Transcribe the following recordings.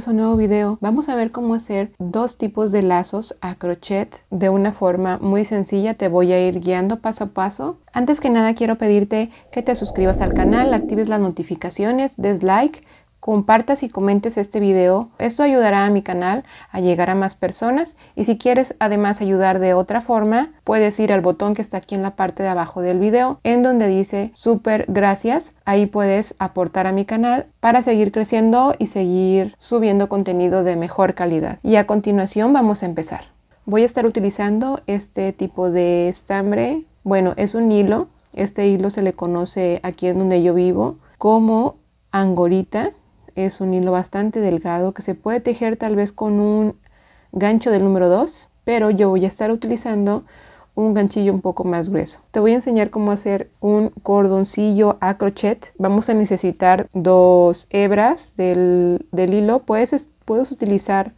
bienvenidos a un nuevo video. Vamos a ver cómo hacer dos tipos de lazos a crochet de una forma muy sencilla. Te voy a ir guiando paso a paso. Antes que nada quiero pedirte que te suscribas al canal, actives las notificaciones, des like, compartas y comentes este video. Esto ayudará a mi canal a llegar a más personas, y si quieres además ayudar de otra forma, puedes ir al botón que está aquí en la parte de abajo del video, en donde dice súper gracias. Ahí puedes aportar a mi canal para seguir creciendo y seguir subiendo contenido de mejor calidad. Y a continuación vamos a empezar. Voy a estar utilizando este tipo de estambre. Bueno, es un hilo. Este hilo se le conoce aquí en donde yo vivo como angorita. Es un hilo bastante delgado que se puede tejer tal vez con un gancho del número 2, pero yo voy a estar utilizando un ganchillo un poco más grueso. Te voy a enseñar cómo hacer un cordoncillo a crochet. Vamos a necesitar dos hebras del hilo. Puedes utilizar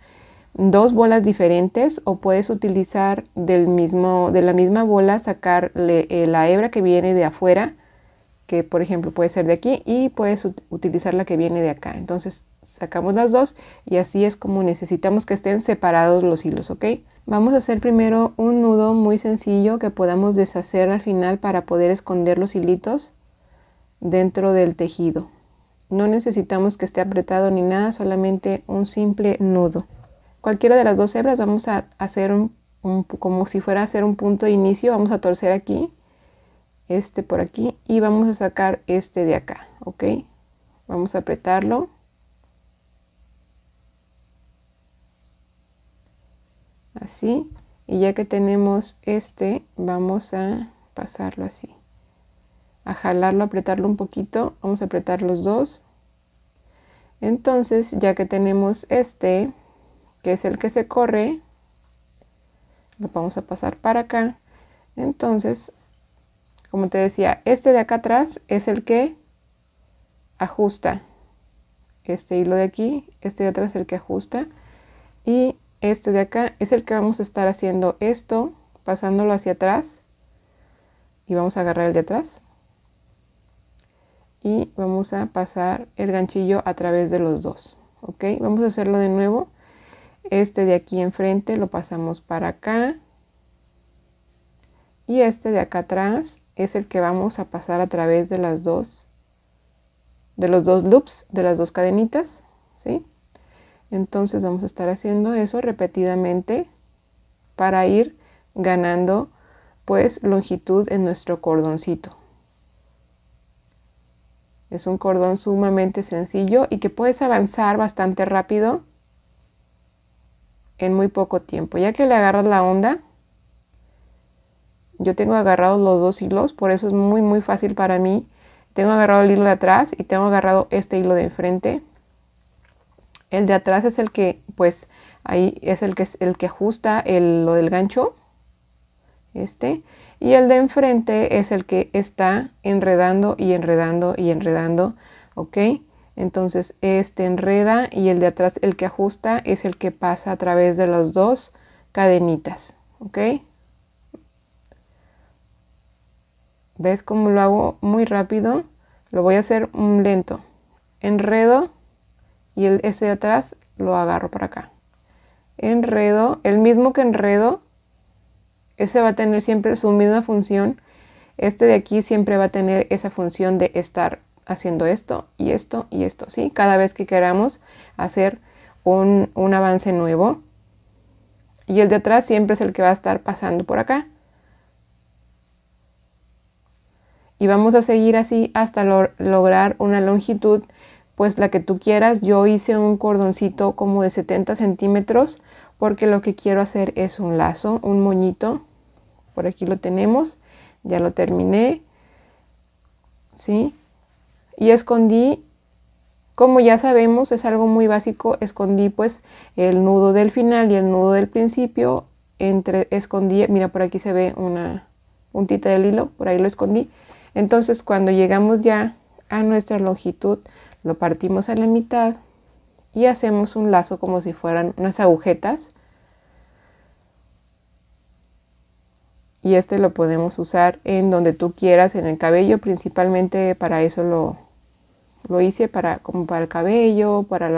dos bolas diferentes, o puedes utilizar de la misma bola sacarle la hebra que viene de afuera, que por ejemplo puede ser de aquí, y puedes utilizar la que viene de acá. Entonces sacamos las dos y así es como necesitamos que estén separados los hilos, ¿ok? Vamos a hacer primero un nudo muy sencillo que podamos deshacer al final para poder esconder los hilitos dentro del tejido. No necesitamos que esté apretado ni nada, solamente un simple nudo. Cualquiera de las dos hebras vamos a hacer como si fuera a hacer un punto de inicio. Vamos a torcer aquí, este por aquí, y vamos a sacar este de acá, ¿ok? Vamos a apretarlo. Así, y ya que tenemos este, vamos a pasarlo así, a jalarlo, apretarlo un poquito. Vamos a apretar los dos. Entonces, ya que tenemos este, que es el que se corre, lo vamos a pasar para acá. Entonces, como te decía, este de acá atrás es el que ajusta este hilo de aquí, este de atrás es el que ajusta, y este de acá es el que vamos a estar haciendo esto, pasándolo hacia atrás, y vamos a agarrar el de atrás y vamos a pasar el ganchillo a través de los dos, ¿ok? Vamos a hacerlo de nuevo. Este de aquí enfrente lo pasamos para acá, y este de acá atrás es el que vamos a pasar a través de los dos loops, de las dos cadenitas, ¿sí? Entonces vamos a estar haciendo eso repetidamente para ir ganando pues longitud en nuestro cordoncito. Es un cordón sumamente sencillo y que puedes avanzar bastante rápido en muy poco tiempo. Ya que le agarras la onda, yo tengo agarrados los dos hilos, por eso es muy fácil para mí. Tengo agarrado el hilo de atrás y tengo agarrado este hilo de enfrente. El de atrás es el que, pues, ahí es el que ajusta lo del gancho, este. Y el de enfrente es el que está enredando y enredando y enredando, ¿ok? Entonces este enreda, y el de atrás, el que ajusta, es el que pasa a través de las dos cadenitas, ¿ok? ¿Ves cómo lo hago muy rápido? Lo voy a hacer lento. Enredo, y ese de atrás lo agarro para acá. Enredo, el mismo que enredo, ese va a tener siempre su misma función. Este de aquí siempre va a tener esa función de estar haciendo esto y esto y esto, ¿sí? Cada vez que queramos hacer un avance nuevo. Y el de atrás siempre es el que va a estar pasando por acá. Y vamos a seguir así hasta lograr una longitud, pues la que tú quieras. Yo hice un cordoncito como de 70 centímetros porque lo que quiero hacer es un lazo, un moñito. Por aquí lo tenemos, ya lo terminé, ¿sí? Y escondí, como ya sabemos, es algo muy básico, escondí pues el nudo del final y el nudo del principio. Escondí, mira, por aquí se ve una puntita del hilo, por ahí lo escondí. Entonces cuando llegamos ya a nuestra longitud, lo partimos a la mitad y hacemos un lazo como si fueran unas agujetas. Y este lo podemos usar en donde tú quieras, en el cabello, principalmente para eso lo hice, como para el cabello, para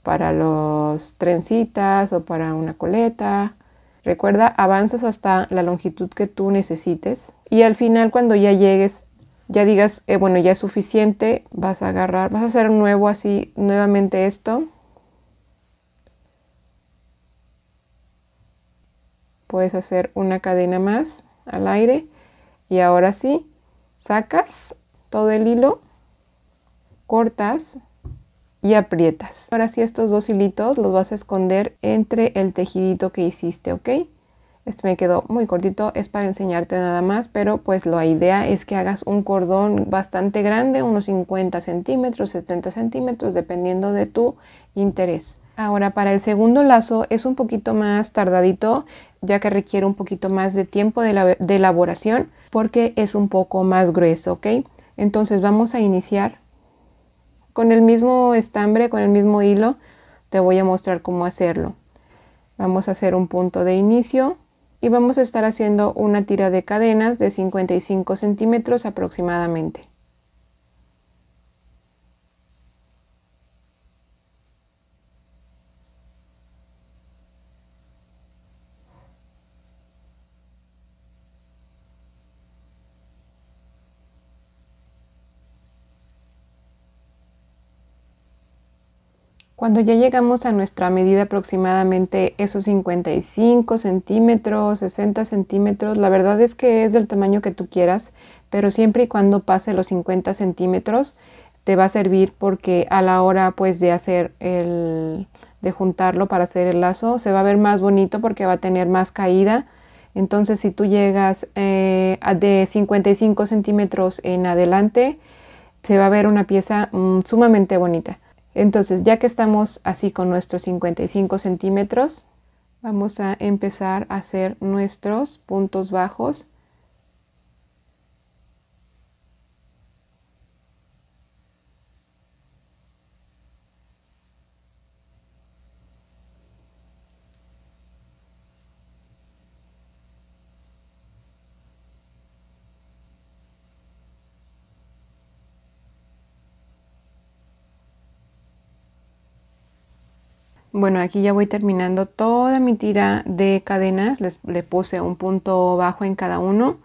para los trencitas o para una coleta. Recuerda, avanzas hasta la longitud que tú necesites y al final, cuando ya llegues, ya digas, bueno, ya es suficiente, vas a agarrar, vas a hacer nuevo así, nuevamente esto. Puedes hacer una cadena más al aire y ahora sí, sacas todo el hilo, cortas y aprietas. Ahora sí, estos dos hilitos los vas a esconder entre el tejidito que hiciste, ¿ok? Este me quedó muy cortito, es para enseñarte nada más, pero pues la idea es que hagas un cordón bastante grande, unos 50 centímetros, 70 centímetros, dependiendo de tu interés. Ahora, para el segundo lazo es un poquito más tardadito, ya que requiere un poquito más de tiempo de elaboración, porque es un poco más grueso, ¿ok? Entonces vamos a iniciar con el mismo estambre, con el mismo hilo. Te voy a mostrar cómo hacerlo. Vamos a hacer un punto de inicio y vamos a estar haciendo una tira de cadenas de 55 centímetros aproximadamente. Cuando ya llegamos a nuestra medida, aproximadamente esos 55 centímetros, 60 centímetros, la verdad es que es del tamaño que tú quieras, pero siempre y cuando pase los 50 centímetros te va a servir, porque a la hora pues de hacer de juntarlo para hacer el lazo, se va a ver más bonito porque va a tener más caída. Entonces, si tú llegas de 55 centímetros en adelante, se va a ver una pieza sumamente bonita. Entonces, ya que estamos así con nuestros 55 centímetros, vamos a empezar a hacer nuestros puntos bajos. Bueno, aquí ya voy terminando toda mi tira de cadenas, le puse un punto bajo en cada uno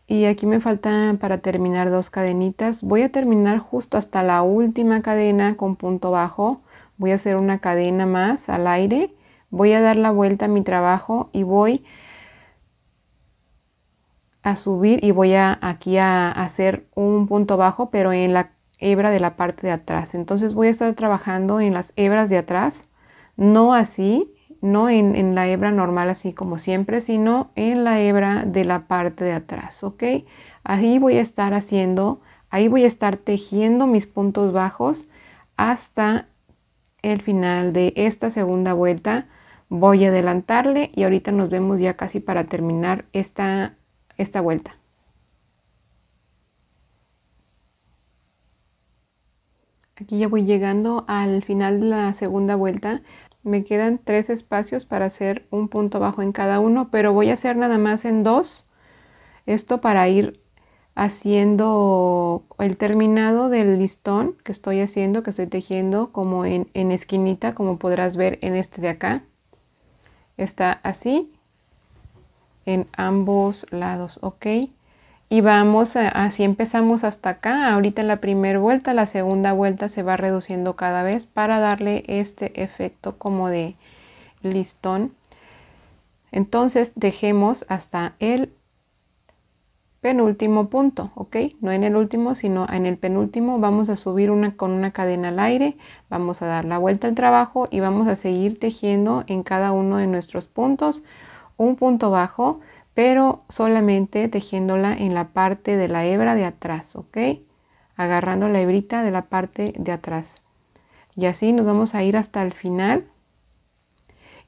y aquí me faltan para terminar dos cadenitas. Voy a terminar justo hasta la última cadena con punto bajo. Voy a hacer una cadena más al aire, voy a dar la vuelta a mi trabajo y voy a subir y voy aquí a hacer un punto bajo, pero en la hebra de la parte de atrás. Entonces voy a estar trabajando en las hebras de atrás. No así, no en la hebra normal así como siempre, sino en la hebra de la parte de atrás, ¿ok? Ahí voy a estar haciendo, ahí voy a estar tejiendo mis puntos bajos hasta el final de esta segunda vuelta. Voy a adelantarle y ahorita nos vemos ya casi para terminar esta vuelta. Aquí ya voy llegando al final de la segunda vuelta. Me quedan 3 espacios para hacer un punto bajo en cada uno, pero voy a hacer nada más en 2. Esto para ir haciendo el terminado del listón que estoy haciendo, que estoy tejiendo como en esquinita, como podrás ver en este de acá. Está así en ambos lados, ¿ok? Y vamos así empezamos hasta acá. Ahorita en la primera vuelta, la segunda vuelta se va reduciendo cada vez para darle este efecto como de listón. Entonces dejemos hasta el penúltimo punto, ¿ok? No en el último, sino en el penúltimo. Vamos a subir con una cadena al aire, vamos a dar la vuelta al trabajo y vamos a seguir tejiendo en cada uno de nuestros puntos un punto bajo, pero solamente tejiéndola en la parte de la hebra de atrás, ¿ok? Agarrando la hebrita de la parte de atrás. Y así nos vamos a ir hasta el final.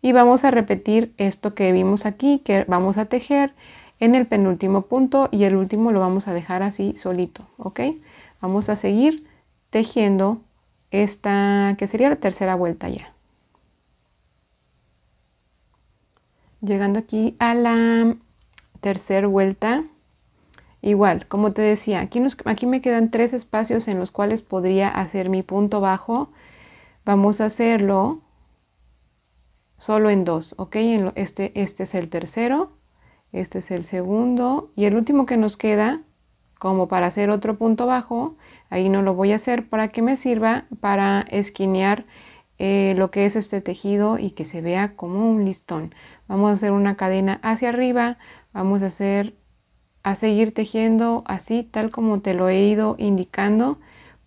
Y vamos a repetir esto que vimos aquí, que vamos a tejer en el penúltimo punto y el último lo vamos a dejar así solito, ¿ok? Vamos a seguir tejiendo esta, que sería la tercera vuelta ya. Llegando aquí a la tercera vuelta, igual, como te decía, aquí me quedan 3 espacios en los cuales podría hacer mi punto bajo. Vamos a hacerlo solo en dos, ¿ok? Este es el tercero, este es el segundo y el último que nos queda, como para hacer otro punto bajo, ahí no lo voy a hacer para que me sirva para esquinear lo que es este tejido y que se vea como un listón. Vamos a hacer una cadena hacia arriba, vamos a seguir tejiendo así tal como te lo he ido indicando.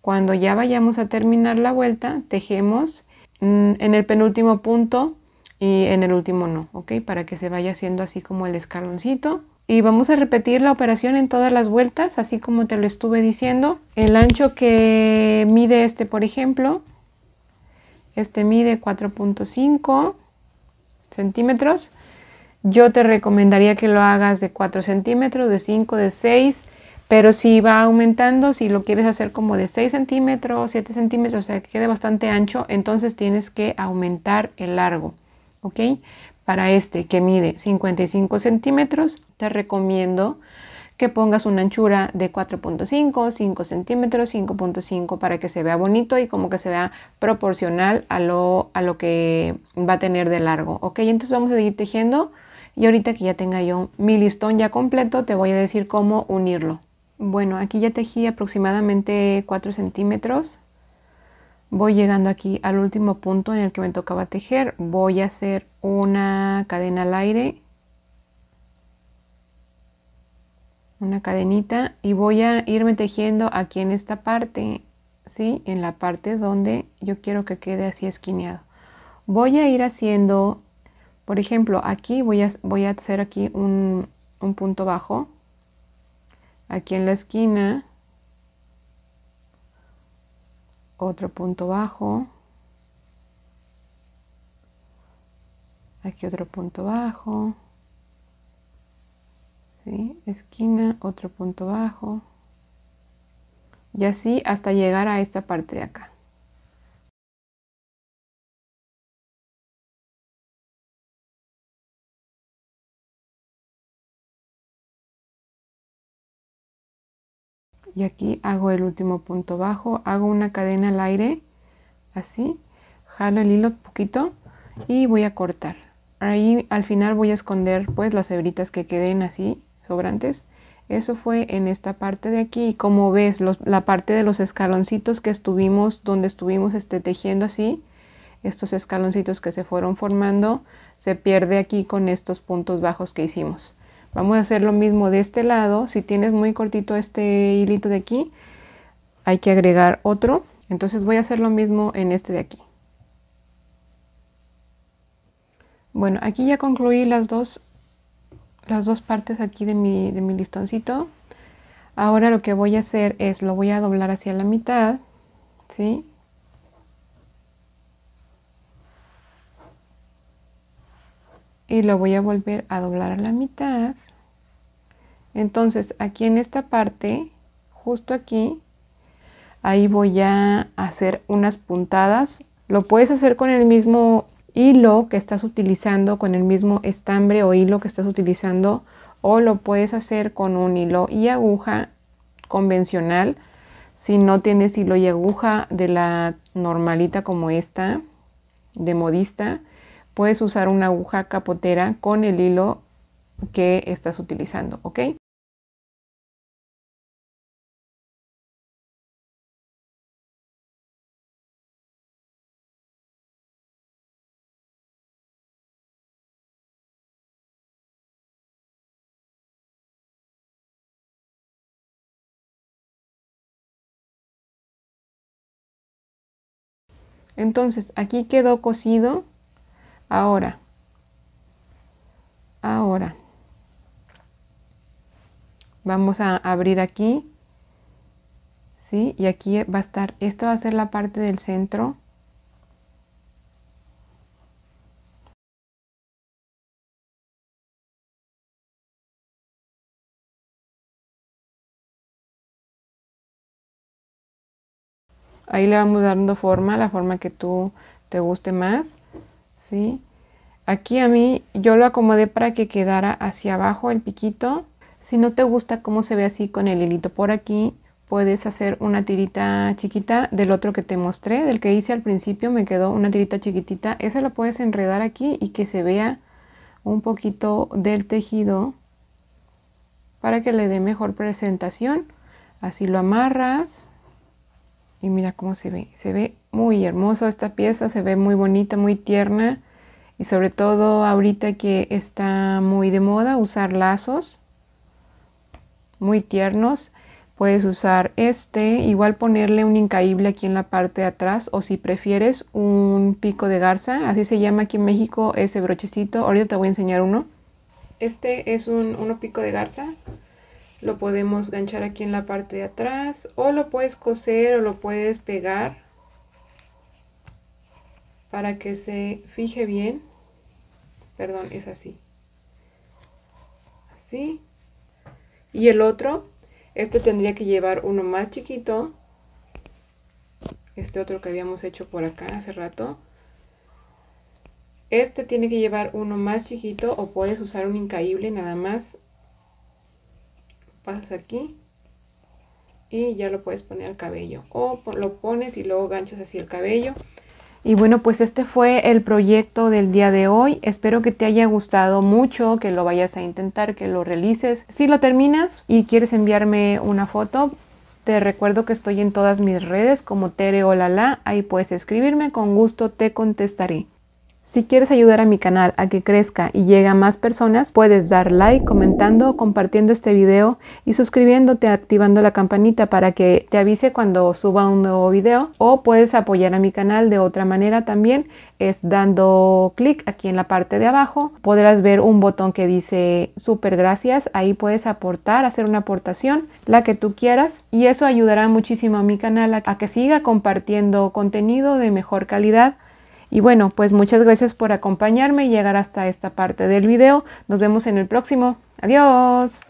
Cuando ya vayamos a terminar la vuelta, tejemos en el penúltimo punto y en el último no, ¿ok? Para que se vaya haciendo así como el escaloncito. Y vamos a repetir la operación en todas las vueltas, así como te lo estuve diciendo. El ancho que mide este, por ejemplo, este mide 4.5 centímetros. Yo te recomendaría que lo hagas de 4 centímetros, de 5, de 6, pero si va aumentando, si lo quieres hacer como de 6 centímetros, 7 centímetros, o sea que quede bastante ancho, entonces tienes que aumentar el largo, ¿ok? Para este que mide 55 centímetros, te recomiendo que pongas una anchura de 4.5, 5 centímetros, 5.5 para que se vea bonito y como que se vea proporcional a lo que va a tener de largo, ¿ok? Entonces vamos a seguir tejiendo y ahorita que ya tenga yo mi listón ya completo, te voy a decir cómo unirlo. Bueno, aquí ya tejí aproximadamente 4 centímetros. Voy llegando aquí al último punto en el que me tocaba tejer. Voy a hacer una cadena al aire, una cadenita, y voy a irme tejiendo aquí en esta parte, ¿sí? En la parte donde yo quiero que quede así esquineado. Voy a ir haciendo, por ejemplo, aquí voy a hacer aquí un punto bajo, aquí en la esquina, otro punto bajo, aquí otro punto bajo, ¿sí? Esquina, otro punto bajo, y así hasta llegar a esta parte de acá. Y aquí hago el último punto bajo, hago una cadena al aire, así, jalo el hilo un poquito y voy a cortar. Ahí al final voy a esconder pues las hebritas que queden así sobrantes. Eso fue en esta parte de aquí, y como ves la parte de los escaloncitos que estuvimos, donde estuvimos tejiendo así, estos escaloncitos que se fueron formando, se pierde aquí con estos puntos bajos que hicimos. Vamos a hacer lo mismo de este lado. Si tienes muy cortito este hilito de aquí, hay que agregar otro. Entonces voy a hacer lo mismo en este de aquí. Bueno, aquí ya concluí las dos partes aquí de mi listoncito. Ahora lo que voy a hacer es, lo voy a doblar hacia la mitad, ¿sí? Y lo voy a volver a doblar a la mitad. Entonces aquí en esta parte, justo aquí, ahí voy a hacer unas puntadas. Lo puedes hacer con el mismo hilo que estás utilizando, con el mismo estambre o hilo que estás utilizando, o lo puedes hacer con un hilo y aguja convencional. Si no tienes hilo y aguja de la normalita como esta, de modista, puedes usar una aguja capotera con el hilo que estás utilizando, ¿ok? Entonces aquí quedó cosido. Ahora vamos a abrir aquí, ¿sí? Y aquí va a estar, esta va a ser la parte del centro. Ahí le vamos dando forma, la forma que tú te guste más, ¿sí? Aquí a mí yo lo acomodé para que quedara hacia abajo el piquito. Si no te gusta cómo se ve así con el hilito por aquí, puedes hacer una tirita chiquita del otro que te mostré, del que hice al principio me quedó una tirita chiquitita. Esa la puedes enredar aquí y que se vea un poquito del tejido para que le dé mejor presentación. Así lo amarras y mira cómo se ve muy hermoso esta pieza, se ve muy bonita, muy tierna, y sobre todo ahorita que está muy de moda usar lazos muy tiernos. Puedes usar igual ponerle un incaíble aquí en la parte de atrás, o si prefieres un pico de garza, así se llama aquí en México ese brochecito. Ahorita te voy a enseñar uno. Este es un pico de garza. Lo podemos ganchar aquí en la parte de atrás, o lo puedes coser o lo puedes pegar para que se fije bien. Perdón, es así. Así. Y el otro, este tendría que llevar uno más chiquito. Este otro que habíamos hecho por acá hace rato. Este tiene que llevar uno más chiquito, o puedes usar un incaíble nada más. Pasas aquí y ya lo puedes poner al cabello, o lo pones y luego ganchas así el cabello. Y bueno, pues este fue el proyecto del día de hoy. Espero que te haya gustado mucho, que lo vayas a intentar, que lo realices. Si lo terminas y quieres enviarme una foto, te recuerdo que estoy en todas mis redes como Tere Olala. Ahí puedes escribirme, con gusto te contestaré. Si quieres ayudar a mi canal a que crezca y llegue a más personas, puedes dar like, comentando, compartiendo este video y suscribiéndote, activando la campanita para que te avise cuando suba un nuevo video. O puedes apoyar a mi canal de otra manera también, es dando clic aquí en la parte de abajo. Podrás ver un botón que dice súper gracias. Ahí puedes aportar, hacer una aportación, la que tú quieras, y eso ayudará muchísimo a mi canal a que siga compartiendo contenido de mejor calidad. Y bueno, pues muchas gracias por acompañarme y llegar hasta esta parte del video. Nos vemos en el próximo. Adiós.